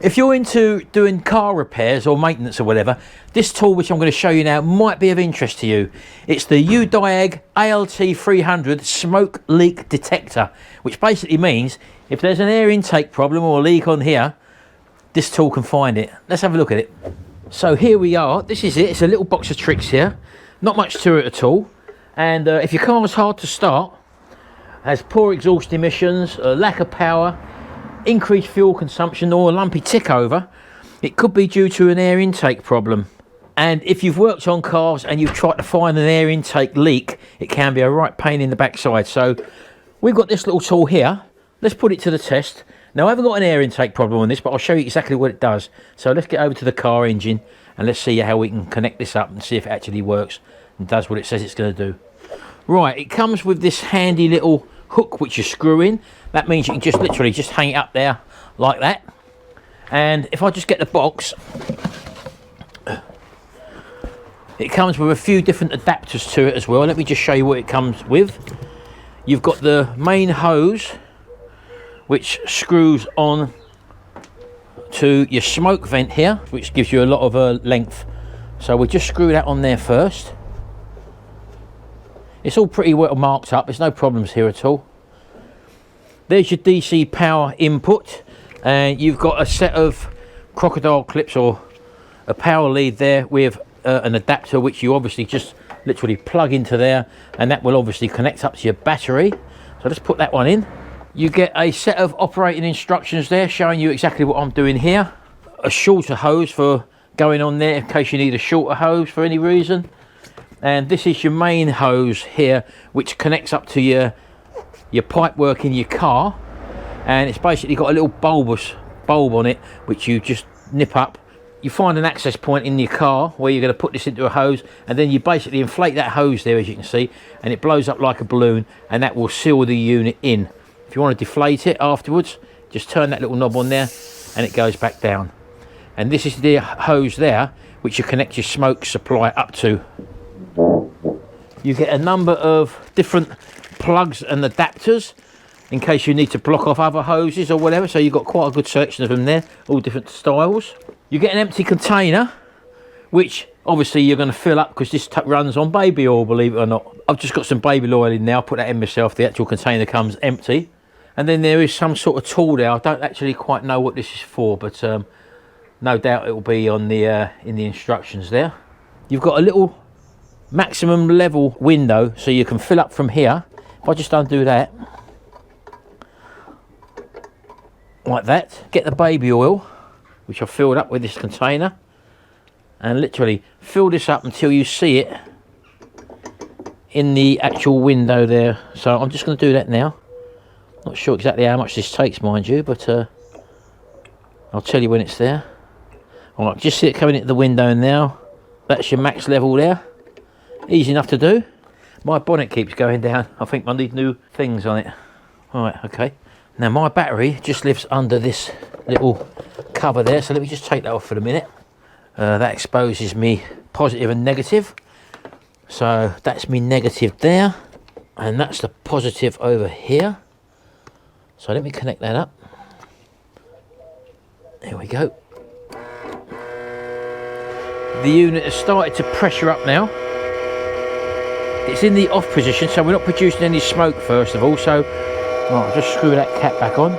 If you're into doing car repairs or maintenance or whatever, this tool which I'm going to show you now might be of interest to you. It's the UDIAG ALT 300 smoke leak detector, which basically means if there's an air intake problem or a leak on here, this tool can find it. Let's have a look at it. So here we are. This is it. It's a little box of tricks here. Not much to it at all. And if your car is hard to start, has poor exhaust emissions, a lack of power, increased fuel consumption or a lumpy tick over, it could be due to an air intake problem. And if you've worked on cars and you've tried to find an air intake leak, it can be a right pain in the backside. So we've got this little tool here. Let's put it to the test. Now I haven't got an air intake problem on this, but I'll show you exactly what it does. So let's get over to the car engine and let's see how we can connect this up and see if it actually works and does what it says it's going to do. Right, it comes with this handy little hook which you screw in. That means you can just literally just hang it up there like that. And if I just get the box, it comes with a few different adapters to it as well. Let me just show you what it comes with. You've got the main hose which screws on to your smoke vent here, which gives you a lot of length. So we'll just screw that on there first. It's all pretty well marked up, there's no problems here at all. There's your DC power input, and you've got a set of crocodile clips or a power lead there with an adapter which you obviously just literally plug into there, and that will obviously connect up to your battery. So let's put that one in. You get a set of operating instructions there showing you exactly what I'm doing here. A shorter hose for going on there in case you need a shorter hose for any reason. And this is your main hose here which connects up to your pipe work in your car, and it's basically got a little bulb on it which you just nip up. You find an access point in your car where you're going to put this into a hose, and then you basically inflate that hose there, as you can see, and it blows up like a balloon, and that will seal the unit in. If you want to deflate it afterwards, just turn that little knob on there and it goes back down. And this is the hose there which you connect your smoke supply up to. You get a number of different plugs and adapters in case you need to block off other hoses or whatever, so you've got quite a good selection of them there, all different styles. You get an empty container which obviously you're going to fill up because this runs on baby oil, believe it or not. I've just got some baby oil in now, put that in myself. The actual container comes empty, and then there is some sort of tool there. I don't actually quite know what this is for, but no doubt it will be on the in the instructions there. You've got a little maximum level window so you can fill up from here. If I just undo that like that, get the baby oil which I've filled up with this container, and literally fill this up until you see it in the actual window there. So I'm just going to do that now. Not sure exactly how much this takes, mind you, but I'll tell you when it's there. All right, just see it coming into the window now. That's your max level there. Easy enough to do. My bonnet keeps going down. I think I need new things on it. All right, okay. Now my battery just lives under this little cover there, so let me just take that off for a minute. That exposes me positive and negative. So that's me negative there, and that's the positive over here. So let me connect that up. There we go. The unit has started to pressure up now. It's in the off position, so we're not producing any smoke first of all. So I'll just screw that cap back on.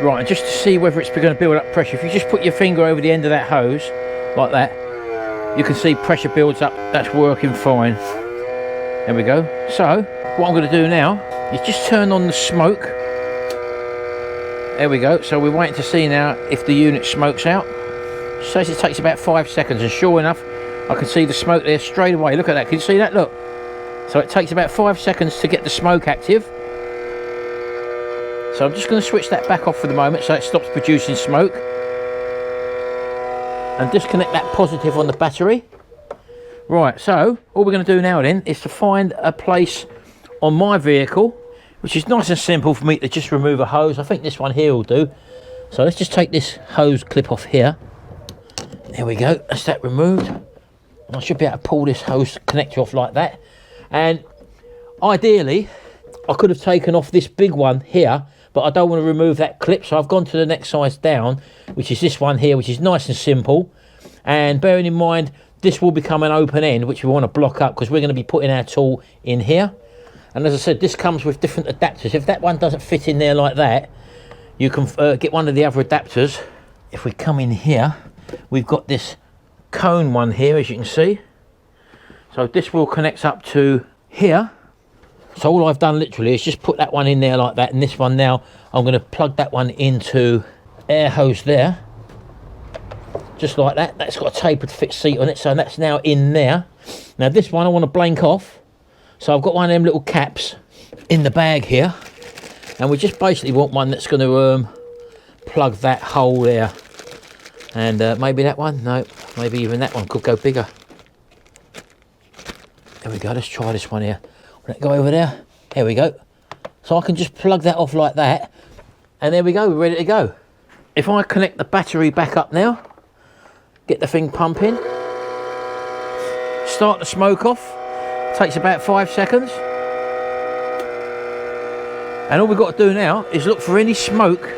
Right, and just to see whether it's going to build up pressure, if you just put your finger over the end of that hose like that, you can see pressure builds up. That's working fine. There we go. So what I'm going to do now is just turn on the smoke. There we go. So we're waiting to see now if the unit smokes out. Says it takes about 5 seconds, and sure enough I can see the smoke there straight away. Look at that, can you see that? Look. So it takes about 5 seconds to get the smoke active. So I'm just going to switch that back off for the moment so it stops producing smoke, and disconnect that positive on the battery. Right, so all we're going to do now then is to find a place on my vehicle, which is nice and simple for me to just remove a hose. I think this one here will do. So let's just take this hose clip off here. There we go, that's that removed. I should be able to pull this hose connector off like that. And ideally, I could have taken off this big one here, but I don't want to remove that clip, so I've gone to the next size down, which is this one here, which is nice and simple. And bearing in mind, this will become an open end, which we want to block up because we're going to be putting our tool in here. And as I said, this comes with different adapters. If that one doesn't fit in there like that, you can get one of the other adapters. If we come in here, we've got this cone one here, as you can see. So this will connect up to here. So all I've done literally is just put that one in there like that, and this one now, I'm going to plug that one into air hose there. Just like that. That's got a tapered fit seat on it, so that's now in there. Now this one I want to blank off. So I've got one of them little caps in the bag here. And we just basically want one that's going to plug that hole there. And maybe that one? No, maybe even that one could go bigger. There we go, let's try this one here. Let it go over there. There we go. So I can just plug that off like that. And there we go, we're ready to go. If I connect the battery back up now, get the thing pumping, start the smoke off, takes about 5 seconds. And all we've got to do now is look for any smoke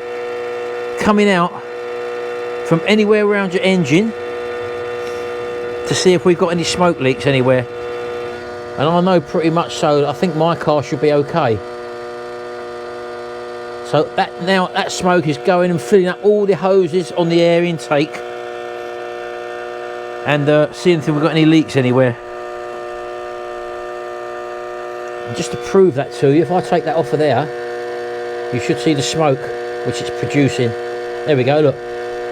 coming out from anywhere around your engine to see if we've got any smoke leaks anywhere. And I know pretty much so, I think my car should be okay. So that smoke is going and filling up all the hoses on the air intake. And seeing if we've got any leaks anywhere. And just to prove that to you, if I take that off of there, you should see the smoke which it's producing. There we go, look.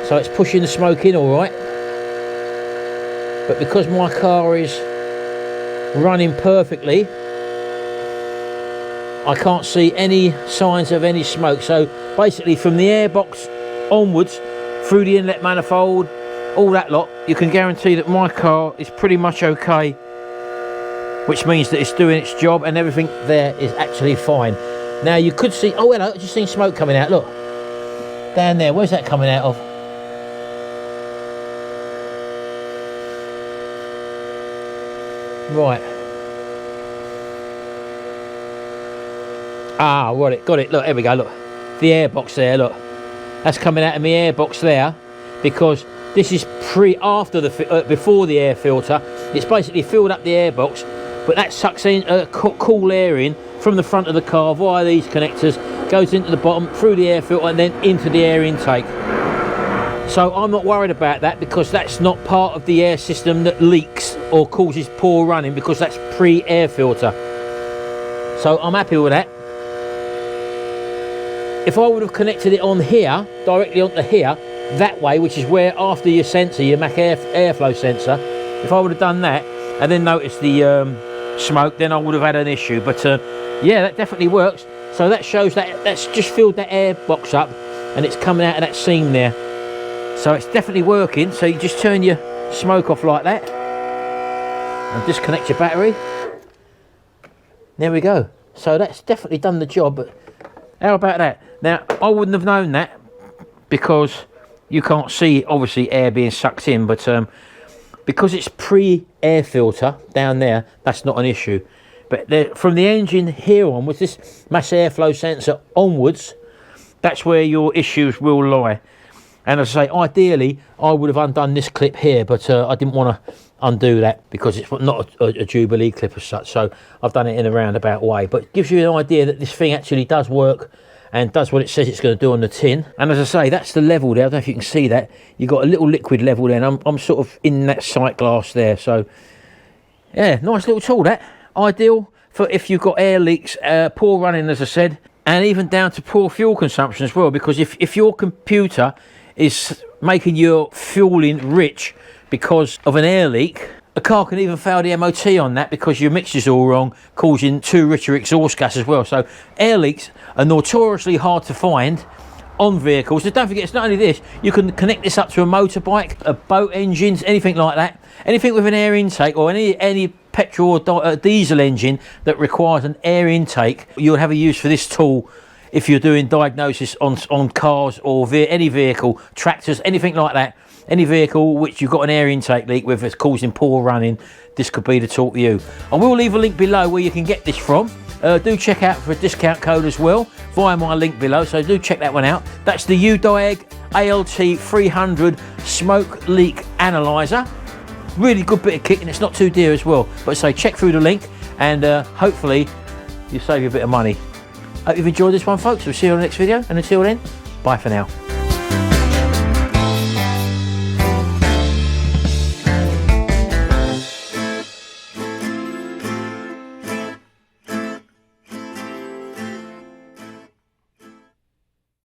So it's pushing the smoke in all right. But because my car is running perfectly, I can't see any signs of any smoke. So basically from the airbox onwards, through the inlet manifold, all that lot, you can guarantee that my car is pretty much okay, which means that it's doing its job and everything there is actually fine. Now you could see, oh hello, I've just seen smoke coming out, look. Down there, where's that coming out of? Right. Ah, got it, look, there we go, look. The airbox there, look. That's coming out of my airbox there, because this is before the air filter. It's basically filled up the airbox, but that sucks in cool air in from the front of the car via these connectors, goes into the bottom, through the air filter, and then into the air intake. So I'm not worried about that, because that's not part of the air system that leaks or causes poor running, because that's pre-air filter. So I'm happy with that. If I would have connected it on here, directly onto here, that way, which is where after your sensor, your Mac airflow sensor, if I would have done that and then noticed the smoke, then I would have had an issue. But yeah, that definitely works. So that shows that that's just filled that air box up and it's coming out of that seam there. So it's definitely working. So you just turn your smoke off like that and disconnect your battery. There we go. So that's definitely done the job. But how about that? Now, I wouldn't have known that because you can't see, obviously, air being sucked in, but because it's pre-air filter down there, that's not an issue. But from the engine here on, with this mass airflow sensor onwards, that's where your issues will lie. And as I say, ideally, I would have undone this clip here, but I didn't want to undo that because it's not a Jubilee clip as such. So I've done it in a roundabout way. But it gives you an idea that this thing actually does work and does what it says it's going to do on the tin. And as I say, that's the level there. I don't know if you can see that. You've got a little liquid level there, and I'm sort of in that sight glass there. So yeah, nice little tool, that. Ideal for if you've got air leaks, poor running, as I said, and even down to poor fuel consumption as well. Because if your computer is making your fueling rich because of an air leak, a car can even fail the MOT on that because your mixture's all wrong, causing too rich a exhaust gas as well. So air leaks are notoriously hard to find on vehicles. So don't forget, it's not only this, you can connect this up to a motorbike, a boat engines, anything like that. Anything with an air intake or any petrol or diesel engine that requires an air intake, you'll have a use for this tool if you're doing diagnosis on cars or any vehicle, tractors, anything like that. any vehicle which you've got an air intake leak, whether it's causing poor running, this could be the tool for you. I will leave a link below where you can get this from. Do check out for a discount code as well via my link below, so do check that one out. That's the UDIAG ALT 300 smoke leak analyzer. Really good bit of kit, and it's not too dear as well. But say check through the link, and hopefully you save you a bit of money. Hope you've enjoyed this one, folks. We'll see you on the next video, and until then, bye for now.